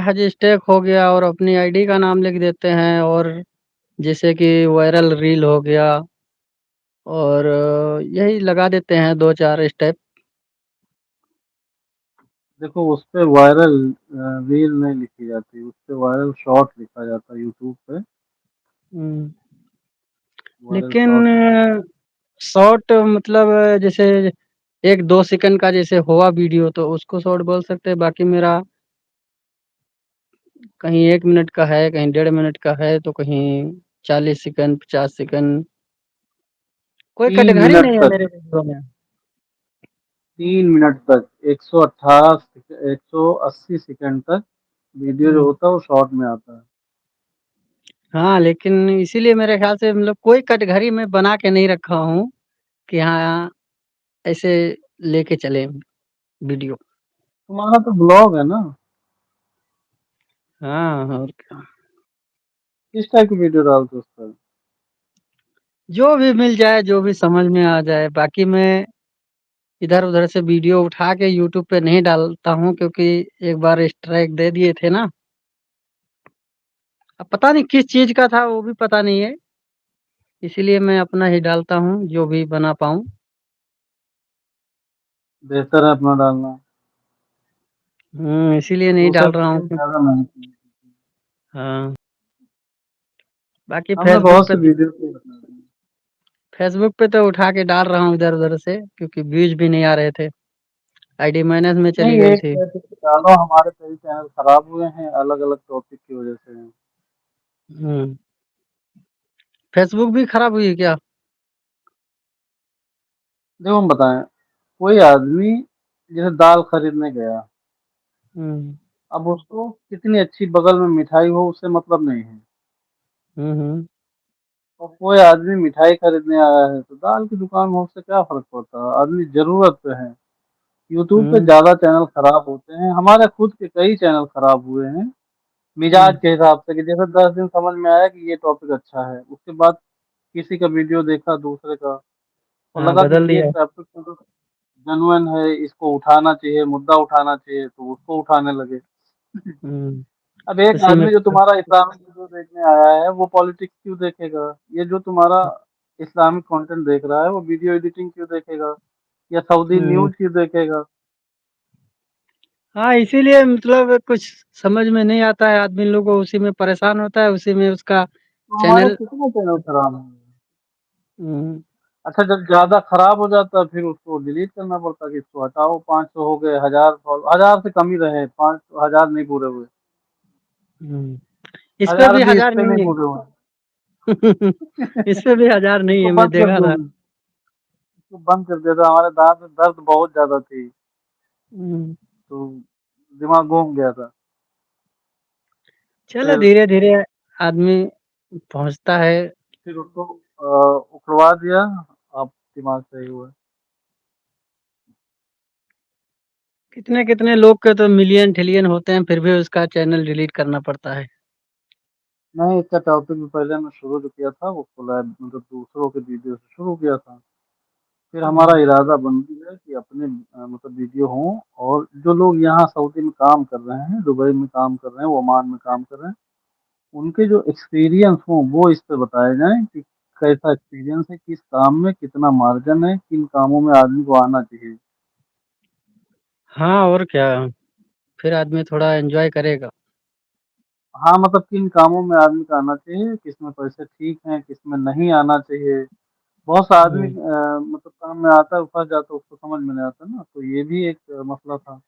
हज स्टेक हो गया और अपनी आईडी का नाम लिख देते हैं, और जैसे कि वायरल रील हो गया, और यही लगा देते हैं 2-4 स्टेप। देखो उस पे वायरल रील नहीं लिखी जाती, उस पे वायरल शॉर्ट लिखा जाता है यूट्यूब पे। हुँ। वायरल लेकिन शॉर्ट लिखा जाता शॉर्ट मतलब जैसे 1-2 सेकंड का जैसे हुआ वीडियो तो उसको शॉर्ट बोल सकते हैं। बाकी मेरा कहीं 1 मिनट का है, कहीं 1.5 मिनट का है, तो कहीं 40 सेकंड, 50 सेकंड, कोई है। तीन कटघारी मिनट नहीं है तक, मेरे वीडियो में। 3 मिनट तक, 180 तक वीडियो जो हुँ। होता है वो शॉर्ट में आता है। हाँ, लेकिन इसीलिए मेरे ख़्याल से मतलब कोई कटघरी मैं बना के नहीं रखा हूँ कि हाँ, ऐसे लेके चलें वीडियो। तुम्हारा तो ब्लॉग है ना? हाँ, और क्या। किस टाइप की वीडियो डालते हो उस पर? जो भी मिल जाए, जो भी समझ में आ जाए। बाकी मैं इधर-उधर से वीडियो उठा के यूट्यूब पे नहीं डालता हूँ, क्योंकि एक बार स्ट्राइक दे दिए थे ना। अब पता नहीं किस चीज़ का था, वो भी पता नहीं है। इसीलिए मैं अपना ही डालता हूँ, जो भी बना पाऊँ। बेहतर है अपना डालना। इसीलिए नहीं दूसरे डाल रहा हूँ पे ज्यादा नहीं की। हाँ, बाकी हमने बहुत सी वीडियो को बता दी। फ़ेसबुक पे तो उठा के डाल रहा हूँ इधर-उधर से, क्योंकि व्यूज़ भी नहीं आ रहे थे। आईडी माइनस में चली नहीं, गई एक थी। ऐसे डालो, हमारे कई चैनल खराब हुए हैं अलग अलग टॉपिक की वजह से। हुँ, फ़ेसबुक भी खराब हुई है क्या? देखो हम बताएं, कोई आदमी जैसे दाल खरीदने गया, हुँ, अब उसको कितनी अच्छी बगल में मिठाई हो उससे मतलब नहीं है। हुँ, हुँ, और कोई आदमी मिठाई खरीदने आया है तो दाल की दुकान हो उससे क्या फर्क पड़ता है, आदमी जरूरत पे है। यूट्यूब पे हुँ, ज्यादा चैनल खराब होते हैं, हमारे खुद के कई चैनल खराब हुए हैं मिजाज हुँ, के हिसाब से, कि जैसे 10 दिन समझ में आया कि ये टॉपिक अच्छा है, उसके बाद किसी का वीडियो देखा दूसरे का, और हाँ, लगा कि बदल ये दिया। टॉपिक तो जेन्युइन है, इसको उठाना चाहिए, मुद्दा उठाना चाहिए, तो उसको उठाने लगे। हुँ, अब एक उसी में आदमी जो तुम्हारा इस्लामिक वीडियो देखने आया है वो पॉलिटिक्स क्यों देखेगा? ये जो तुम्हारा इस्लामिक कंटेंट देख रहा है वो वीडियो एडिटिंग क्यों देखेगा, या सऊदी हुँ, न्यूज़ क्यों देखेगा? हाँ, इसीलिए मतलब कुछ समझ में नहीं आता है, आदमी लोग को उसी में परेशान होता है, उसी में उसका तो हमारे चैनल। कितने चैनल खराब हैं। हुँ, अच्छा, जब ज़्यादा खराब हो जाता है फिर उसको डिलीट करना पड़ता है कि इसको हटाओ, 500 हो गए, 1000 फॉलो, 1000 से कम ही रहे, 5 1000 नहीं पूरे हुए, हुँ, इस पे 1000 भी भी इस 1000 पे नहीं नहीं है। पूरे हुए। इस पे भी 1000 नहीं इसको है, मैं बंद कर देखा था। देना, इसको बंद कर दिया था, हमारे दाँत में दर्द बहुत ज़्यादा थी, हुँ, तो दिमाग घूम गया था। चलो फिर धीरे-धीरे आदमी पहुँचता है। फिर उसको उखड़वा दिया, अब दिमाग सही हुआ। कितने-कितने लोग के तो मिलियन ट्रिलियन होते हैं, फिर भी उसका चैनल डिलीट करना पड़ता है। नहीं, इसका टॉपिक भी पहले मैं शुरू जो किया था वो कोलैब मतलब दूसरों के वीडियो से शुरू किया था। फिर हमारा हुँ, इरादा बन गया कि अपने मतलब वीडियो हों, और जो लोग यहाँ सऊदी में काम कर रहे हैं, दुबई में काम कर रहे हैं, ओमान में काम कर रहे हैं, उनके जो एक्सपीरियंस हों वो इस पे बताए जाएँ कि कैसा एक्सपीरियंस है, किस काम में कितना मार्जिन है, किन कामों में आदमी को आना चाहिए। हाँ, और क्या, फिर आदमी थोड़ा एन्जॉय करेगा। हाँ, मतलब किन कामों में आदमी को आना चाहिए, किसमें पैसे ठीक हैं, किसमें नहीं आना चाहिए। बहुत सा आदमी हुँ, मतलब काम में आता है, फँस जाता है, उसको समझ में नहीं आता ना, तो ये भी एक मसला था।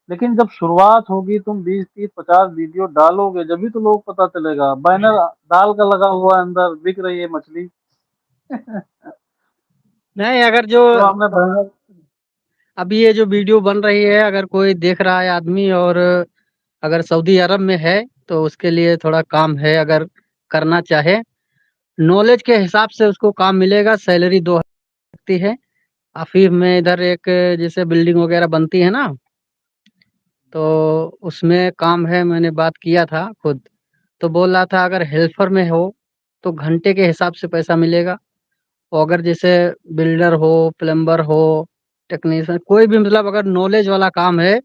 लेकिन जब शुरुआत होगी, तुम 20, 30, 50 वीडियो डालोगे, जभी तो लोग पता चलेगा। बैनर दाल का लगा हुआ है, अंदर बिक रही है मछली। नहीं, अगर जो तो हमने बैनर, अभी ये जो वीडियो बन रही है, अगर कोई देख रहा है आदमी और अगर सऊदी अरब में है, तो उसके लिए थोड़ा काम है, अगर करना चाहे। नॉलेज के हिसाब से उसको काम मिलेगा, सैलरी 2 लगती है। अफ़ीम में इधर एक जैसे बिल्डिंग वगैरह बनती है ना, तो उसमें काम है, मैंने बात किया था खुद। तो बोल रहा था अगर हेल्पर में हो, तो घंटे के हिसाब से पैसा मिलेगा, और अगर जैसे बिल्डर हो, प्लम्बर हो, टेक्नीशियन कोई भी मतलब अगर नॉलेज वाला काम है,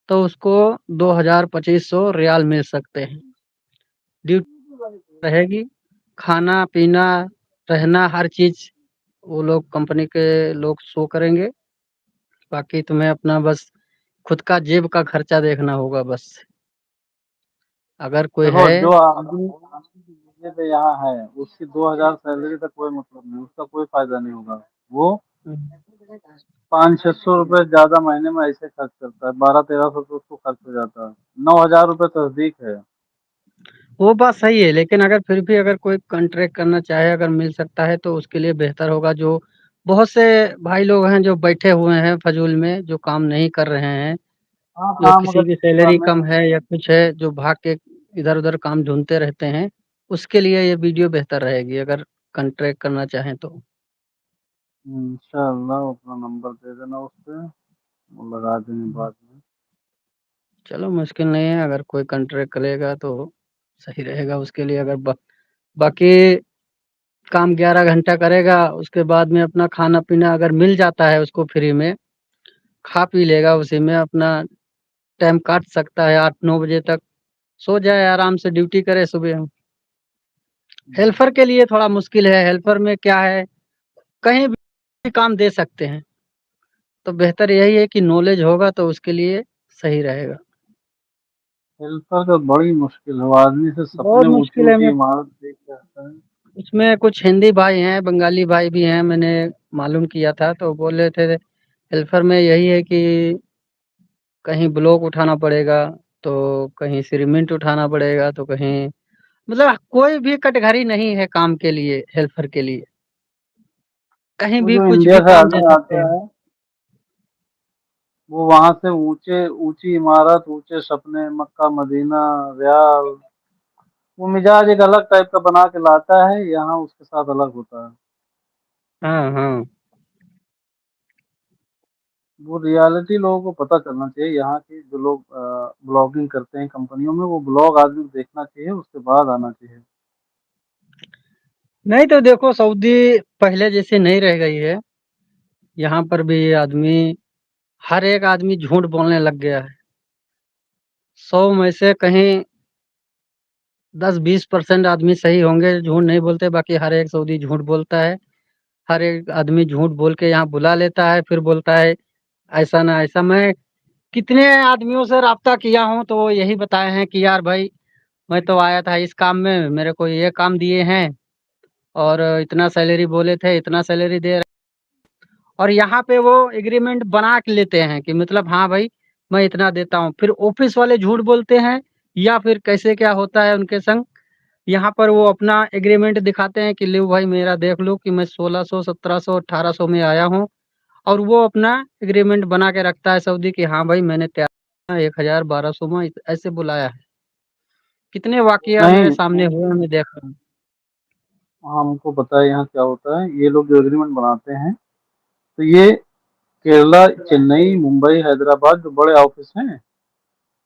तो उसको 2,000-2,500 रियाल मिल सकते हैं। ड्यूटी रहेगी, खाना-पीना, रहना हर चीज़ वो लोग कंपनी के लोग शो करेंगे। बाकी तुम्हें अपना बस खुद का जेब का खर्चा देखना होगा बस। अगर कोई देखो है जो आदमी आदमी की वजह से यहाँ है, उसकी 2000 सैलरी का कोई मतलब नहीं, उसका कोई फायदा नहीं होगा। वो हुँ। 500-600 रुपए ज्यादा महीने में ऐसे खर्च करता है, 1200-1300 तो उसको खर्च हो जाता है। 9000 रुपए तस्दीक है। वो बात सही है, लेकिन अगर फिर भी अगर कोई कॉन्ट्रैक्ट करना चाहे, अगर मिल सकता है तो उसके लिए बेहतर होगा। जो बहुत से भाई लोग हैं जो बैठे हुए हैं फ़िज़ूल में, जो काम नहीं कर रहे हैं, हाँ, जो काम किसी अगर की किसी का सैलरी कम नहीं। है या कुछ है, जो भाग के इधर-उधर काम ढूँढते रहते हैं, उसके लिए ये वीडियो बेहतर रहेगी अगर कॉन्ट्रैक्ट करना चाहें तो। इंशाअल्लाह अपना नंबर दे देना उस पे, वो लगा देंगे बाद में। चलो मुश्किल नहीं है, अगर कोई कॉन्ट्रैक्ट करेगा तो सही रहेगा उसके लिए। अगर बाकी काम 11 घंटा करेगा, उसके बाद में अपना खाना-पीना अगर मिल जाता है उसको फ्री में, खा पी लेगा उसी में, अपना टाइम काट सकता है 8-9 बजे तक, सो जाए आराम से, ड्यूटी करे सुबह। हेल्पर के लिए थोड़ा मुश्किल है, हेल्पर में क्या है, कहीं भी काम दे सकते हैं, तो बेहतर यही है कि नॉलेज होगा तो उसके लिए सही रहेगा। हेल्पर का बड़ी मुश्किल है, वो आदमी से बहुत सपने मुश्किल है। ऊँची-ऊँची मैं इमारत देख के आता है। उसमें कुछ हिंदी भाई हैं, बंगाली भाई भी हैं, मैंने मालूम किया था तो बोल रहे थे हेल्पर में यही है कि कहीं ब्लॉक उठाना पड़ेगा, तो कहीं सीमेंट उठाना पड़ेगा, तो कहीं मतलब कोई भी कटघरे नहीं है काम के लिए, हेल्पर के लिए। कहीं वो भी जो कुछ इंडिया भी से काम दे आदमी सकते आता हैं। है, वो वहाँ से ऊँचे ऊँची इमारत, ऊँचे सपने, मक्का, मदीना, रियाद, वो मिजाज एक अलग टाइप का बना के लाता है, यहाँ उसके साथ अलग होता है। हाँ, हाँ। वो रियलिटी लोगों को पता चलना चाहिए, यहाँ के जो लोग ब्लॉगिंग करते हैं कंपनियों में, वो ब्लॉग आदमी को देखना चाहिए, उसके बाद आना चाहिए। नहीं तो देखो सऊदी पहले जैसी नहीं रह गई है। यहाँ पर भी आदमी हर एक आदमी झूठ बोलने लग गया है। 100 में से कहीं 10-20% आदमी सही होंगे, झूठ नहीं बोलते, बाकी हर एक सऊदी झूठ बोलता है। हर एक आदमी झूठ बोल के यहाँ बुला लेता है, फिर बोलता है ऐसा ना ऐसा। मैं कितने आदमियों से राब्ता किया हूँ तो वो यही बताए हैं कि यार भाई मैं तो आया था इस काम में, मेरे को ये काम दिए हैं और इतना सैलरी बोले थे, इतना सैलरी दे रहे, और यहाँ पे वो एग्रीमेंट बना के लेते हैं कि मतलब हाँ भाई मैं इतना देता हूँ। फिर ऑफिस वाले झूठ बोलते हैं या फिर कैसे क्या होता है उनके संग। यहाँ पर वो अपना एग्रीमेंट दिखाते हैं कि लो भाई मेरा देख लो कि मैं 1600, 1700, 1800 में आया हूँ, और वो अपना एग्रीमेंट बना के रखता है सऊदी कि हाँ भाई मैंने तैयार 1000, 1200 में ऐसे बुलाया है। कितने वाकया मेरे नहीं, सामने हुए, मैं देख रहा हूँ। हमको पता है यहाँ क्या होता है। ये लोग जो एग्रीमेंट बनाते हैं, तो ये केरला, चेन्नई, मुंबई, हैदराबाद जो बड़े ऑफिस हैं,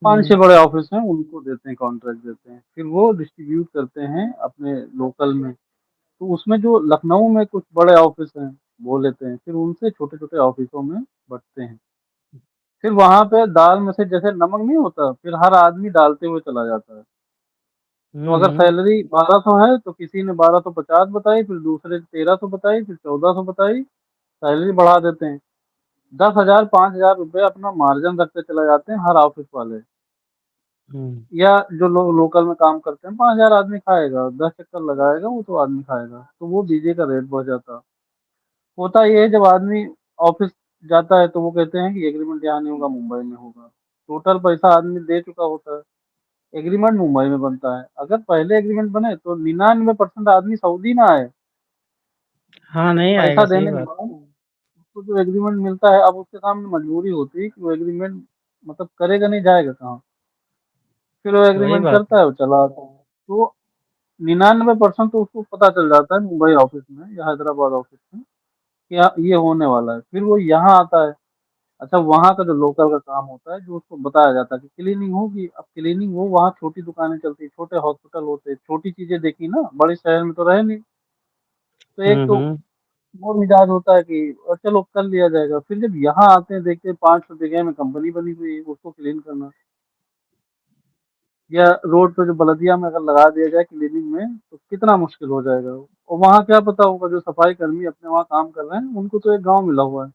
5-6 हम्म, बड़े ऑफिस हैं, उनको देते हैं, कॉन्ट्रैक्ट देते हैं। फिर वो डिस्ट्रीब्यूट करते हैं अपने लोकल में। तो उसमें जो लखनऊ में कुछ बड़े ऑफिस हैं, वो लेते हैं, फिर उनसे छोटे-छोटे ऑफिसों में बँटते हैं। फिर वहाँ पे दाल में से जैसे नमक नहीं होता, फिर हर आदमी डालते हुए चला जाता है। तो हम्म, अगर सैलरी 1200 है, तो किसी ने 1250 बताई, फिर दूसरे 1300 बताई, फिर 1400 बताई, सैलरी बढ़ा देते हैं। 10,000 5,000 रुपए अपना मार्जिन रखते चले जाते हैं हर ऑफिस वाले। हम्म, या जो लोग लोकल में काम करते हैं, 5,000 आदमी खाएगा, 10 चक्कर लगाएगा, वो तो आदमी खाएगा, तो वो डीजे का रेट बढ़ जाता। होता ये है, जब आदमी ऑफिस जाता है तो वो कहते हैं कि एग्रीमेंट यहाँ नहीं होगा, मुंबई में होगा। टोटल पैसा आदमी दे चुका होता है, एग्रीमेंट मुंबई में बनता है। अगर पहले एग्रीमेंट बने तो 99% आदमी सऊदी ना आए, हाँ नहीं पैसा आएगा, सही देने के बात। बाद उसको जो एग्रीमेंट मिलता है, अब उसके सामने मजबूरी होती है कि वो एग्रीमेंट मतलब करेगा नहीं, जाएगा कहाँ? फिर वो वही एग्रीमेंट बात करता है। है, वो चला आता है। तो 99% तो उसको पता चल जाता है मुंबई ऑफिस में या हैदराबाद ऑफिस में कि ये होने वाला है। फिर वो यहाँ आता है। अच्छा, वहाँ का जो लोकल का काम होता है, जो उसको बताया जाता है कि क्लीनिंग होगी। अब क्लीनिंग वो वहाँ छोटी दुकानें चलती हैं, छोटे हॉस्पिटल होते हैं, छोटी चीज़ें देखी ना, बड़े शहर में तो रहे नहीं। तो एक हम्म, तो हम्म, वो मिजाज होता है कि चलो कर लिया जाएगा। फिर जब यहाँ आते हैं देखते हैं 500 जगह में कंपनी बनी हुई है, उसको क्लीन करना। या रोड पे जो बलदिया में अगर लगा दिया जाए क्लीनिंग में तो कितना मुश्किल हो जाएगा। और वहाँ क्या पता होगा जो सफाई कर्मी अपने वहाँ काम कर रहे हैं उनको तो एक गाँव मिला हुआ है,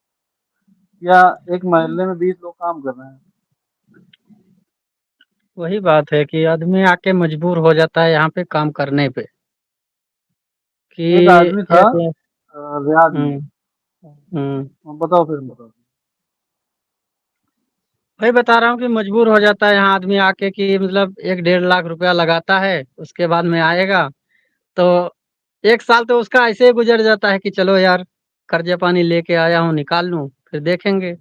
या एक मोहल्ले में 20 लोग काम कर रहे हैं। वही बात है कि आदमी आके मजबूर हो जाता है यहाँ पे काम करने पे कि एक आदमी था एक रियाद में। हुँ, हुँ। बताओ फिर बताओ। वही बता रहा हूँ कि मजबूर हो जाता है यहाँ आदमी आके कि मतलब 1 डेढ़ लाख रुपया लगाता है, उसके बाद में आएगा तो 1 साल तो उसका ऐसे ही गुज़र जाता है कि चलो यार, कर्ज़ा पानी लेके आया हूँ निकाल लूँ, फिर देखेंगे।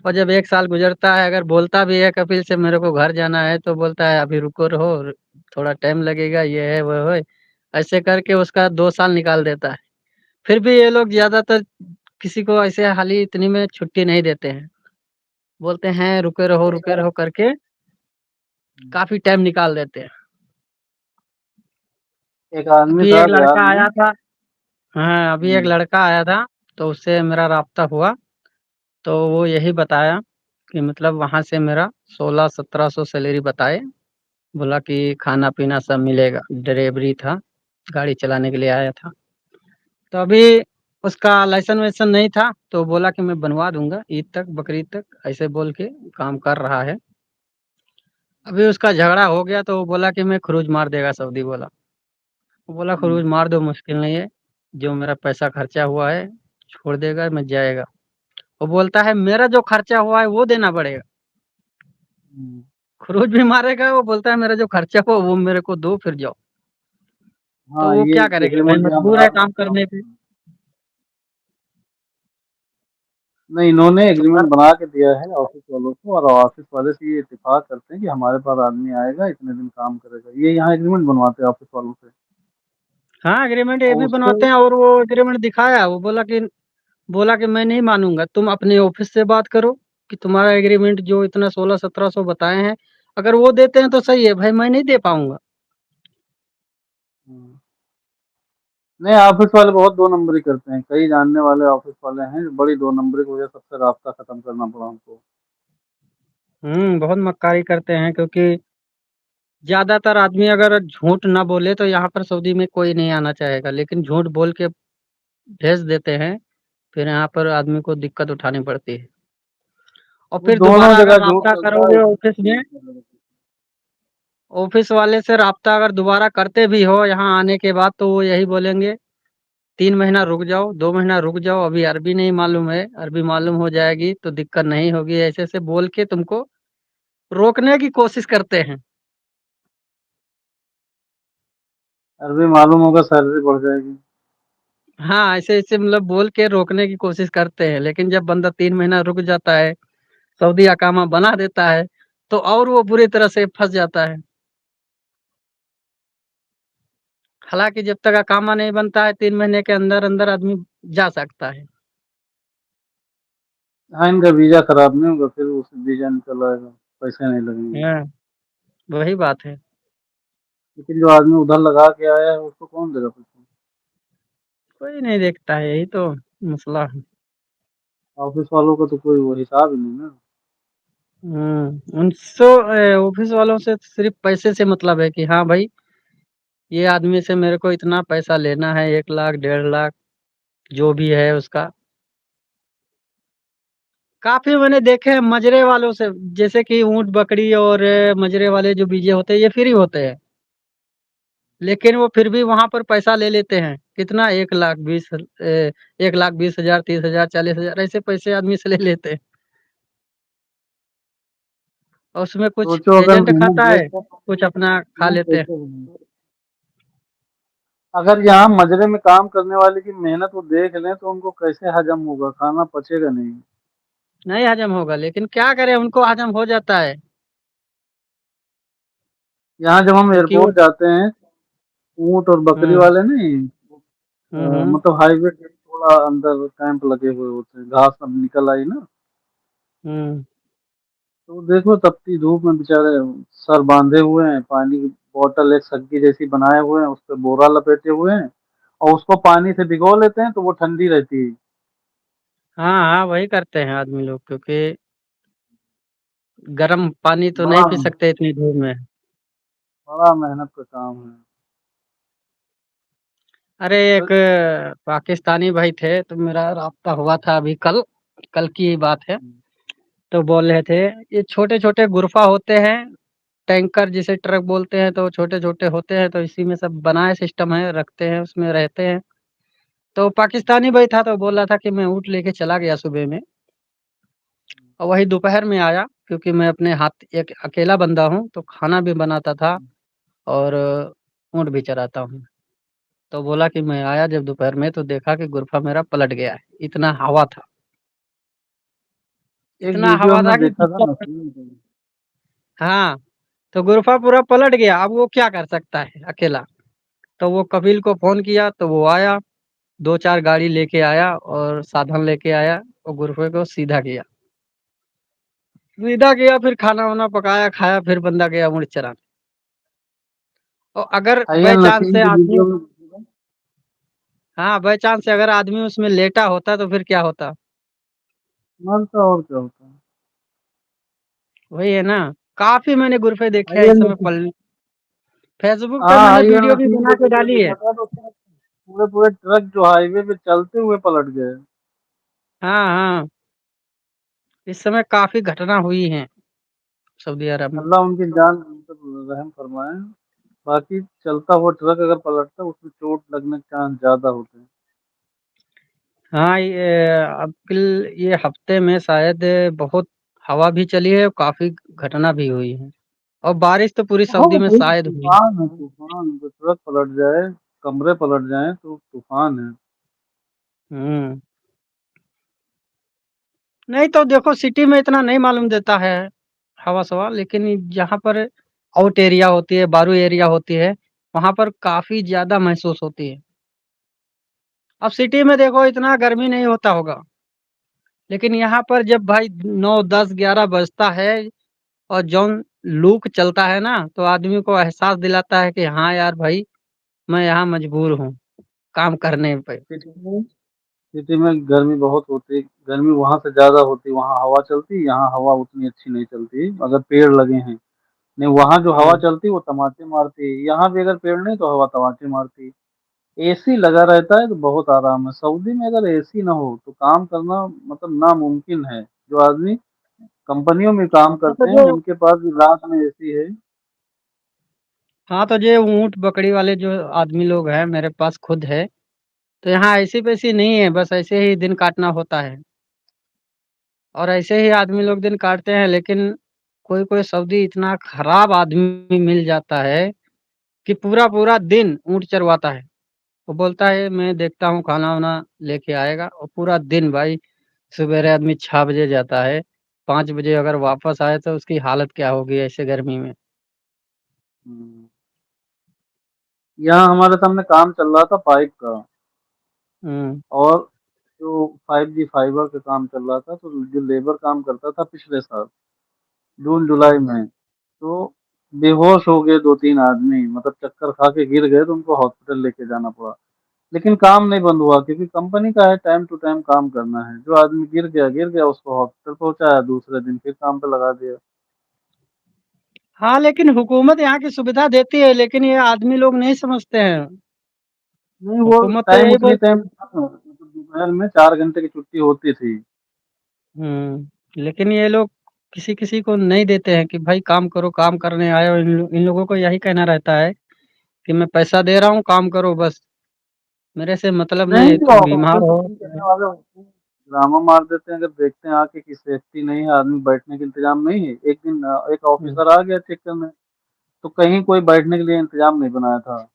और जब 1 साल गुज़रता है अगर बोलता भी है कपिल से मेरे को घर जाना है तो बोलता है अभी रुको रहो, थोड़ा टाइम लगेगा, ये है, वो है। ऐसे करके उसका 2 साल निकाल देता है। फिर भी ये लोग ज़्यादातर किसी को ऐसे हाली इतनी में छुट्टी नहीं देते हैं। बोलते हैं रुके रहो करके काफ़ी टाइम निकाल देते हैं। एक आदमी अभी था एक रियाद लड़का में। आया था हाँ, अभी एक हम्म, लड़का आया था, तो उससे मेरा राब्ता हुआ, तो वो यही बताया कि मतलब वहाँ से मेरा 16-1700 सैलरी बताए। बोला कि खाना-पीना सब मिलेगा, डिलीवरी था, गाड़ी चलाने के लिए आया था। तो अभी उसका लाइसेंस-वाइसेंस नहीं था, तो बोला कि मैं बनवा दूँगा ईद तक, बकरीद तक, ऐसे बोल के काम कर रहा है। अभी उसका झगड़ा हो गया तो वो बोला कि मैं खरूज मार देगा सऊदी बोला। वो बोला हम्म, खरूज मार दो मुश्किल नहीं है, जो मेरा पैसा खर्चा हुआ है, छोड़ देगा मैं जाएगा। वो बोलता है मेरा जो खर्चा हुआ है वो देना पड़ेगा। हम्म। खरूज भी मारेगा, वो बोलता है मेरा जो खर्चा हुआ वो मेरे को दो फिर जाओ। तो हाँ, वो ये क्या करेगा भाई एग्रीमेंट यहाँ मजबूर बना है काम सकते हो। करने पे। नहीं, इन्होंने तो एग्रीमेंट कर बना के दिया है ऑफिस वालों को, और ऑफिस वाले से ये इत्तेफाक करते हैं कि हमारे पास आदमी आएगा इतने दिन काम करेगा। ये यहाँ एग्रीमेंट बनवाते हैं ऑफिस वालों से। हाँ, एग्रीमेंट ये और भी उससे बनवाते हैं और वो एग्रीमेंट दिखाया, वो बोला कि मैं नहीं मानूँगा, तुम अपने ऑफिस से बात करो कि तुम्हारा एग्रीमेंट जो इतना 16-1700 बताए हैं, अगर वो देते हैं तो सही है, भाई मैं नहीं दे पाऊँगा। हम्म, नहीं, ऑफिस वाले बहुत दो नंबरी करते हैं। कई जानने वाले ऑफिस वाले हैं, बड़ी दो नंबरी की वजह से सबसे रास्ता खत्म करना पड़ा हमको। बहुत मक्कारी करते हैं क्योंकि ज़्यादातर आदमी अगर झूठ ना बोले तो यहाँ पर सऊदी में कोई नहीं आना चाहेगा, लेकिन झूठ बोल के भेज देते हैं, फिर यहाँ पर आदमी को दिक्कत उठानी पड़ती है। और वो फिर दोनों दोबारा जगह अगर झूठ राब्ता चलता है, करोगे इसमें ऑफिस कोई में दिक्कत नहीं। ऑफिस वाले से राब्ता अगर दोबारा करते भी हो यहाँ आने के बाद तो वो यही बोलेंगे 3 महीना रुक जाओ, 2 महीना रुक जाओ, अभी अरबी नहीं मालूम है, अरबी मालूम हो जाएगी तो दिक्कत नहीं होगी, ऐसे-ऐसे बोल के तुमको रोकने की कोशिश करते हैं। अरबी मालूम होगा सैलरी बढ़ जाएगी। हाँ, ऐसे-ऐसे मतलब बोल के रोकने की कोशिश करते हैं, लेकिन जब बंदा 3 महीना रुक जाता है, सऊदी अकामा बना देता है, तो और वो बुरी तरह से फँस जाता है। हालाँकि जब तक अकामा नहीं बनता है 3 महीने के अंदर-अंदर आदमी जा सकता है। हाँ, इनका वीजा खराब नहीं होगा, फिर उस वीजा निकल आएगा, पैसे नहीं लगेंगे। हाँ, वही बात है। लेकिन जो आदमी उधर लगा के आया है उसको कौन देगा पैसे। कोई नहीं देखता है, यही तो मसला है। ऑफिस वालों का तो कोई वो हिसाब ही नहीं ना। उनसे ऑफिस वालों से सिर्फ़ पैसे से मतलब है कि हाँ भाई, ये आदमी से मेरे को इतना पैसा लेना है 1 लाख, डेढ़ लाख जो भी है उसका। काफ़ी मैंने देखे हैं मजरे वालों से जैसे कि ऊँट, बकरी और मजरे वाले जो बीजे होते हैं ये फ्री होते हैं। लेकिन वो फिर भी वहाँ पर पैसा ले लेते हैं। कितना 1 लाख 1 लाख 20,000, 30,000, 40,000 ऐसे पैसे आदमी से ले लेते हैं। और उसमें कुछ सोचो अगर एजेंट मेहनत खाता है, देखते तो कुछ अपना खा वो लेते हैं। कैसे बनेगा। अगर यहाँ मजरे में काम करने वाले की मेहनत वो देख लें तो उनको कैसे हजम होगा, खाना पचेगा नहीं। नहीं हजम होगा लेकिन क्या करें उनको हजम हो जाता है। यहाँ जब हम क्योंकि वो एयरपोर्ट जाते हैं, ऊँट और बकरी हुँ, वाले नहीं, हुँ। मतलब हाईवे के थोड़ा अंदर कैंप लगे हुए होते हैं, घास अब निकल आई ना। हुँ, तो देखो तपती धूप में बेचारे सर बांधे हुए हैं, पानी की बोतल एक सग्गी जैसी बनाए हुए हैं, उस पे बोरा लपेटे हुए हैं, और उसको पानी से भिगो लेते हैं तो वो ठंडी रहती है। हाँ, हाँ, वही करते हैं आदमी लोग क्योंकि गर्म पानी तो नहीं बड़ा पी सकते इतनी धूप में। बड़ा मेहनत का काम है। अरे तो एक पाकिस्तानी भाई थे तो मेरा राब्ता हुआ था अभी कल, कल की बात है। तो बोल रहे थे ये छोटे-छोटे गुरफ़ा होते हैं, टैंकर जिसे ट्रक बोलते हैं तो छोटे-छोटे होते हैं तो इसी में सब बनाए सिस्टम है, रखते हैं उसमें रहते हैं। तो पाकिस्तानी भाई था तो बोल रहा था कि मैं ऊँट लेके चला गया सुबह में और वही दोपहर में आया क्योंकि मैं अपने हाथ एक अकेला बंदा हूँ तो खाना भी बनाता था और ऊँट भी चराता हूँ। तो बोला कि मैं आया जब दोपहर में तो देखा कि गुरफ़ा मेरा पलट गया है, इतना हवा था। एक इतना वीडियो हवा था में कि देखा था जिसका नसीब में। हाँ, तो गुरफ़ा पूरा पलट गया, अब वो क्या कर सकता है अकेला? तो वो कपिल को फ़ोन किया तो वो आया, 2-4 गाड़ी लेके आया और साधन लेके आया और गुरफ़े को सीधा किया। सीधा किया फिर खाना-वाना पकाया, खाया फिर बंदा गया ऊँट चराने। और अगर बाय आइए चांस नसीम से की आदमी वीडियो में देखिएगा। हाँ, बाय चांस से अगर आदमी उसमें लेटा होता तो फिर क्या होता? मरता और क्या होता है। वही है ना, काफ़ी मैंने गुरफ़े देखे हैं आइए इस समय नसीम, पल फेसबुक पे हाँ मैंने आइए वीडियो भी नसीम बना की के वीडियो डाली है। देखा था तो उसमें पूरे पूरे ट्रक जो हाईवे पे चलते हुए पलट गए। हाँ, हाँ, इस समय काफ़ी घटना हुई हैं सऊदी अरब में। अल्लाह उनकी जान मतलब रहम फरमाए। बाकी चलता हुआ ट्रक अगर पलटता है उसमें चोट लगने के चांस ज़्यादा होते हैं। हाँ, ये अब कल ये हफ्ते में शायद बहुत हवा भी चली है और काफ़ी घटना भी हुई है और बारिश तो पूरी हाँ, सऊदी में वही शायद हुई। तूफान है तूफान, जो ट्रक पलट जाए, कमरे पलट जाएँ तो तूफान है। हुँ, नहीं तो देखो सिटी में इतना नहीं मालूम देता है हवा-सवा लेकिन जहाँ पर आउट एरिया होती है, बारू एरिया होती है, वहाँ पर काफ़ी ज़्यादा महसूस होती है। अब सिटी में देखो इतना गर्मी नहीं होता होगा, लेकिन यहाँ पर जब भाई 9, 10, 11 बजता है और जौन लू चलता है ना, तो आदमी को एहसास दिलाता है कि हाँ यार भाई, मैं यहाँ मजबूर हूँ, काम करने पे। सिटी में गर्मी बहुत होती है, गर्मी वहाँ से ज़्यादा होती है, वहाँ हवा चलती है, यहाँ हवा उतनी अच्छी नहीं चलती, अगर पेड़ लगे हैं। नहीं वहाँ जो हवा हुँ। चलती है वो तमाचे मारती है, यहाँ भी अगर पेड़ नहीं तो हवा तमाचे मारती है। एसी लगा रहता है तो बहुत आराम है, सऊदी में अगर एसी ना हो तो काम करना मतलब नामुमकिन है। जो आदमी कंपनियों में काम हाँ, तो करते हैं जो जिनके पास रात में एसी है। हाँ, तो ये ऊँट बकरी वाले जो आदमी लोग हैं, मेरे पास खुद है, तो यहाँ ऐसी-वैसी नहीं है, बस ऐसे ही दिन काटना होता है और ऐसे ही आदमी लोग दिन काटते हैं, लेकिन कोई-कोई सऊदी इतना खराब आदमी मिल जाता है कि पूरा-पूरा दिन ऊँट चरवाता है। वो बोलता है, "मैं देखता हूँ खाना-वाना लेके आएगा" और पूरा दिन भाई सवेरे आदमी 6 बजे जाता है, 5 बजे अगर वापस आए तो उसकी हालत क्या होगी ऐसे गर्मी में। हम्म, यहाँ हमारे सामने काम चल रहा था पाइप का, हुँ, और जो 5G फाइबर का काम चल रहा था, तो जो लेबर काम करता था पिछले साल जून जुलाई हुँ। में, तो बेहोश हो गए 2-3 आदमी, मतलब चक्कर खा के गिर गए तो उनको हॉस्पिटल लेके जाना पड़ा। लेकिन काम नहीं बंद हुआ क्योंकि कंपनी का है टाइम टू टाइम काम करना है। जो आदमी गिर गया उसको हॉस्पिटल पहुँचाया, दूसरे दिन फिर काम पे लगा दिया। हाँ, लेकिन हुकूमत यहाँ की सुविधा देती है, लेकिन ये आदमी लोग नहीं समझते हैं। नहीं वो हुकूमत तो टाइम यही उतनी बोल टाइम था, मतलब दोपहर में 4 घंटे की छुट्टी होती थी। लेकिन ये लोग किसी-किसी को नहीं देते हैं कि भाई काम करो, काम करने आए हो। इन लोगों को यही कहना रहता है कि मैं पैसा दे रहा हूँ, काम करो बस, मेरे से मतलब नहीं नहीं है, जो तुम बीमार ऑफिस हो ओपन करने वाले होते हैं, ड्रामा मार देते हैं, अगर देखते हैं आके कि सेफ्टी नहीं है, आदमी बैठने का इंतजाम नहीं है। एक दिन एक हुँ, ऑफिसर आ गया चेक करने, तो कहीं कोई बैठने के लिए इंतजाम नहीं बनाया था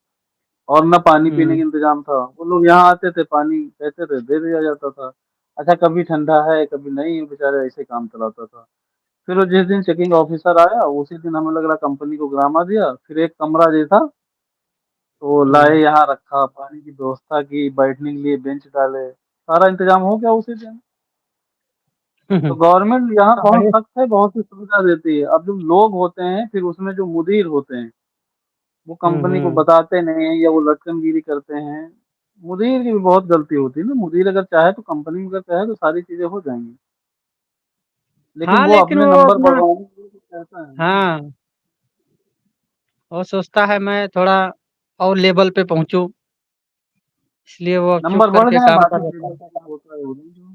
और ना पानी पीने हुँ, का इंतजाम था। वो लोग यहाँ आते थे, पानी कहते थे, दे दिया जाता था। अच्छा कभी ठंडा है, कभी नहीं, बेचारे ऐसे काम चलाता था। फिर वो जिस दिन चेकिंग ऑफिसर आया, उसी दिन हमें लग रहा कंपनी को ग्रामा दिया, फिर एक कमरा जैसा तो लाए, हुँ। यहाँ रखा, पानी की व्यवस्था की, बैठने के लिए बेंच डाले, सारा इंतजाम हो गया उसी दिन। तो गवर्नमेंट यहाँ बहुत अरे! सख्त है, बहुत सी सुविधा देती है। अब जो लोग होते हैं, फिर उसमें जो मुदीर होते हैं, वो हुँ, कंपनी को हुँ। बताते नहीं हैं या वो लटकनगिरी करते हैं। मुदीर की भी बहुत गलती होती है ना, मुदीर अगर चाहे तो कंपनी में अगर चाहे तो सारी चीज़ें हो जाएँगी। लेकिन हाँ, वो लेकिन अपने वो नंबर अपना बढ़वाने के लिए कुछ कहता है ना। हाँ, वो सोचता है मैं थोड़ा और लेवल पे पहुँचूँ, इसलिए वो अब चुप नंबर बढ़ करके जाए काम कर बाकी लेता चीज़ों है। का क्या होता है हो जाए जो।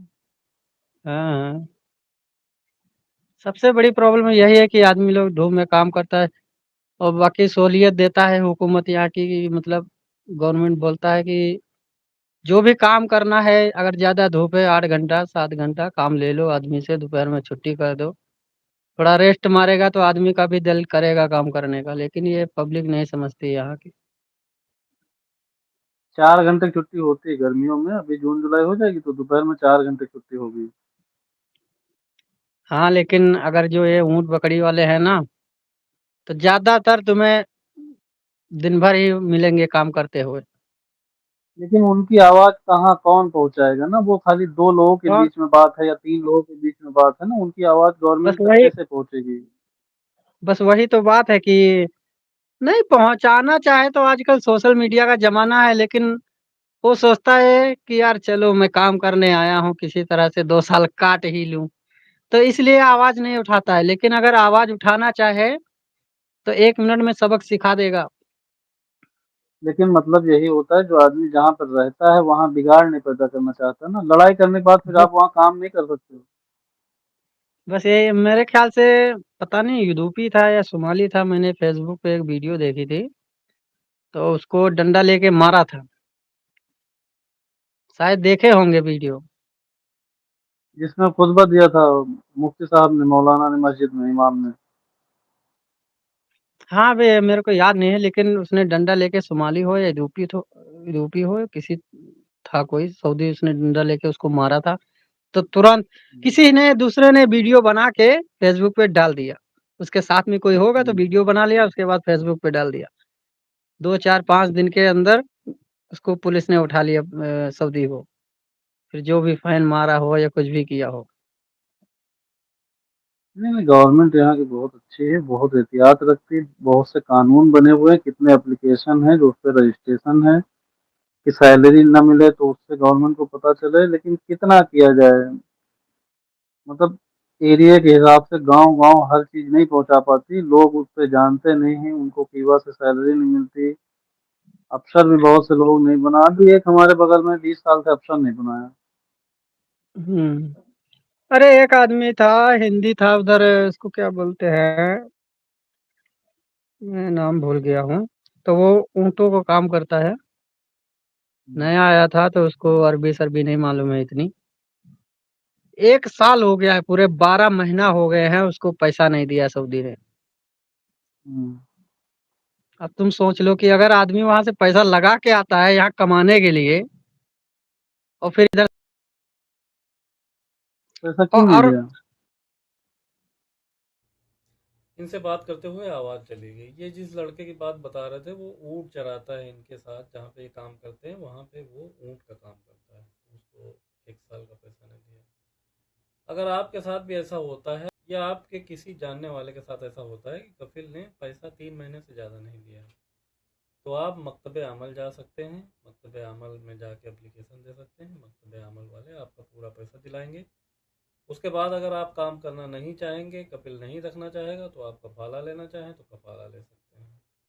हाँ, हाँ। सबसे बड़ी प्रॉब्लम यही है कि आदमी लोग धूप में काम करता है और बाकी सहूलियत देता है हुकूमत यहाँ की, कि मतलब गवर्नमेंट बोलता है कि जो भी काम करना है, अगर ज़्यादा धूप है 8 घंटा 7 घंटा काम ले लो आदमी से, दोपहर में छुट्टी कर दो। थोड़ा रेस्ट मारेगा तो आदमी का भी दिल करेगा काम करने का, लेकिन ये पब्लिक नहीं समझती यहाँ की। 4 घंटे की छुट्टी होती है गर्मियों में, अभी जून-जुलाई हो जाएगी तो दोपहर में 4 घंटे छुट्टी होगी। हाँ, लेकिन अगर जो ये ऊँट बकरी वाले हैं ना, तो ज़्यादातर तुम्हें दिन भर ही मिलेंगे काम करते हुए। लेकिन उनकी आवाज़ कहाँ कौन पहुँचाएगा ना, वो खाली 2 लोगों के और बीच में बात है या 3 लोगों के बीच में बात है ना, उनकी आवाज़ बस गवर्नमेंट तक वही कैसे पहुँचेगी? बस वही तो बात है कि नहीं पहुँचाना चाहे तो आजकल सोशल मीडिया का ज़माना है, लेकिन वो सोचता है कि यार चलो मैं काम करने आया हूँ, किसी तरह से 2 साल काट ही लूँ, तो इसलिए आवाज़ नहीं उठाता है। लेकिन अगर आवाज़ उठाना चाहे, तो 1 मिनट में सबक सिखा देगा। लेकिन मतलब यही होता है जो आदमी जहाँ पर रहता है वहाँ बिगाड़ नहीं पैदा करना चाहता ना, लड़ाई करने के बाद फिर बस आप वहाँ काम नहीं कर सकते हो। बस ये मेरे ख़्याल से पता नहीं यूरोपी था या सोमाली था, मैंने फ़ेसबुक पे एक वीडियो देखी थी, तो उसको डंडा लेके मारा था। शायद देखे होंगे वीडियो। जिसमें खुतबा दिया था मुफ्ती साहब ने, मौलाना ने, मस्जिद में, इमाम ने। हाँ, वे मेरे को याद नहीं है, लेकिन उसने डंडा लेके सोमाली हो या यूरोपी हो, किसी था कोई सऊदी, उसने डंडा लेके उसको मारा था। तो तुरंत किसी ने दूसरे ने वीडियो बना के फ़ेसबुक पे डाल दिया। उसके साथ में कोई होगा तो हुँ। वीडियो बना लिया, उसके बाद फ़ेसबुक पे डाल दिया। 2, 4, 5 दिन के अंदर उसको पुलिस ने उठा लिया, सऊदी को। फिर जो भी फाइन मारा हो या कुछ भी किया हो। नहीं, नहीं गवर्नमेंट यहाँ की बहुत अच्छी है, बहुत एहतियात रखती है, बहुत से कानून बने हुए हैं, कितने एप्लीकेशन हैं जो उस पे रजिस्ट्रेशन है, कि सैलरी ना मिले तो उससे गवर्नमेंट को पता चले, लेकिन कितना किया जाए? मतलब एरिया के हिसाब से गाँव-गाँव हर चीज़ नहीं पहुँचा पाती, लोग उस पे जानते नहीं हैं, उनको कीवा से सैलरी नहीं मिलती। अफ़सर भी बहुत से लोग नहीं बना, अभी एक हमारे बगल में 20 साल से अफ़सर नहीं बनाया। हुँ। अरे एक आदमी था, हिंदी था उधर, उसको क्या बोलते हैं, मैं नाम भूल गया हूँ। तो वो ऊँटों का काम करता है। हुँ, नया आया था तो उसको अरबी-शरबी नहीं मालूम है इतनी। 1 साल हो गया है, पूरे 12 महीना हो गए हैं, उसको पैसा नहीं दिया सऊदी ने। हुँ। अब तुम सोच लो कि अगर आदमी वहाँ से पैसा लगा के आता है यहाँ कमाने के लिए और फिर इधर तो ऐसा क्यों नहीं और दिया? इनसे बात करते हुए आवाज़ चली गई। ये जिस लड़के की बात बता रहे थे वो ऊँट चराता है इनके साथ, जहाँ पे ये काम करते हैं वहाँ पे वो ऊँट का काम करता है। उसको 1 साल का पैसा नहीं दिया। अगर आपके साथ भी ऐसा होता है या आपके किसी जानने वाले के साथ ऐसा होता है कि कफिल ने पैसा 3 महीने से ज़्यादा नहीं दिया है, तो आप मकतब अमल जा सकते हैं। मकतब अमल में जाके एप्लीकेशन दे सकते हैं। मकतब अमल वाले आपका पूरा पैसा दिलाएंगे। उसके बाद अगर आप काम करना नहीं चाहेंगे, कपिल नहीं रखना चाहेगा, तो आप कफ़ाला लेना चाहें तो कफ़ाला ले सकते हैं।